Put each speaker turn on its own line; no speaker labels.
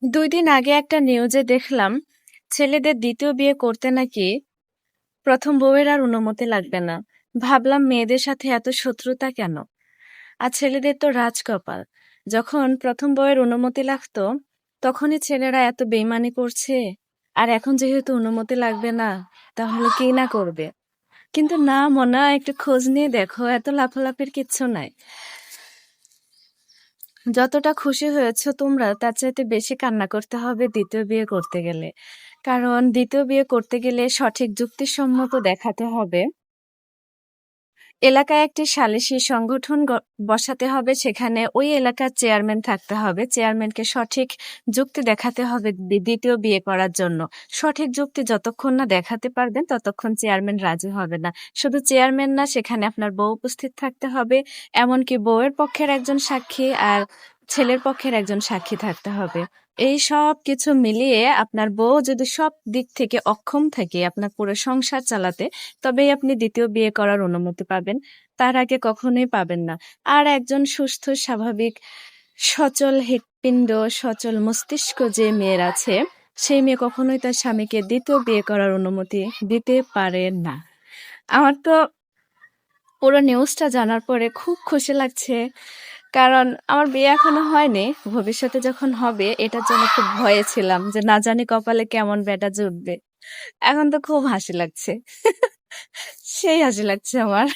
2 দিন আগে একটা নিউজে দেখলাম ছেলেদের দ্বিতীয় বিয়ে করতে নাকি প্রথম বউয়ের আর অনুমতি লাগবে না। ভাবলাম মেয়েদের সাথে এত শত্রুতা কেন? আর ছেলেদের তো রাজকপাল, যখন প্রথম বউয়ের অনুমতি লাগতো তখনই ছেলেরা এত বেইমানি করছে। আর এখন যেহেতু অনুমতি লাগবে না, তাহলে কি না করবে? কিন্তু না মনা, একটু খোঁজ নিয়ে দেখো, এত লাফালাফির কিচ্ছু নাই। যতটা খুশি হয়েছো তোমরা, তার চাইতে বেশি কান্না করতে হবে দ্বিতীয় বিয়ে করতে গেলে। কারণ দ্বিতীয় বিয়ে করতে গেলে সঠিক যুক্তিসম্মত দেখাতে হবে। এলাকায় একটি সালিসি সংগঠন বসাতে হবে, সেখানে ওই এলাকার চেয়ারম্যান থাকতে হবে। চেয়ারম্যানকে সঠিক যুক্তি দেখাতে হবে দ্বিতীয় বিয়ে করার জন্য। সঠিক যুক্তি যতক্ষণ না দেখাতে পারবেন ততক্ষণ চেয়ারম্যান রাজি হবে না। শুধু চেয়ারম্যান না, সেখানে আপনার বউ উপস্থিত থাকতে হবে। এমনকি বউয়ের পক্ষের একজন সাক্ষী আর ছেলের পক্ষের একজন সাক্ষী থাকতে হবে। এই সব কিছু মিলিয়ে আপনার বউ যদি সব দিক থেকে অক্ষম থাকে আপনার পুরো সংসার চালাতে, তবেই আপনি দ্বিতীয় বিয়ে করার অনুমতি পাবেন। তার আগে কখনোই পাবেন না। আর একজন সুস্থ, স্বাভাবিক, সচল হৃৎপিণ্ড, সচল মস্তিষ্ক যে মেয়ের আছে, সেই মেয়ে কখনোই তার স্বামীকে দ্বিতীয় বিয়ে করার অনুমতি দিতে পারে না। আমার তো পুরো নিউজটা জানার পরে খুব খুশি লাগছে। কারণ আমার বিয়ে এখনো হয়নি, ভবিষ্যতে যখন হবে এটার জন্য খুব ভয়ে ছিলাম যে না জানি কপালে কেমন ব্যাটা জুটবে। এখন তো খুব হাসি লাগছে। সেই হাসি লাগছে আমার।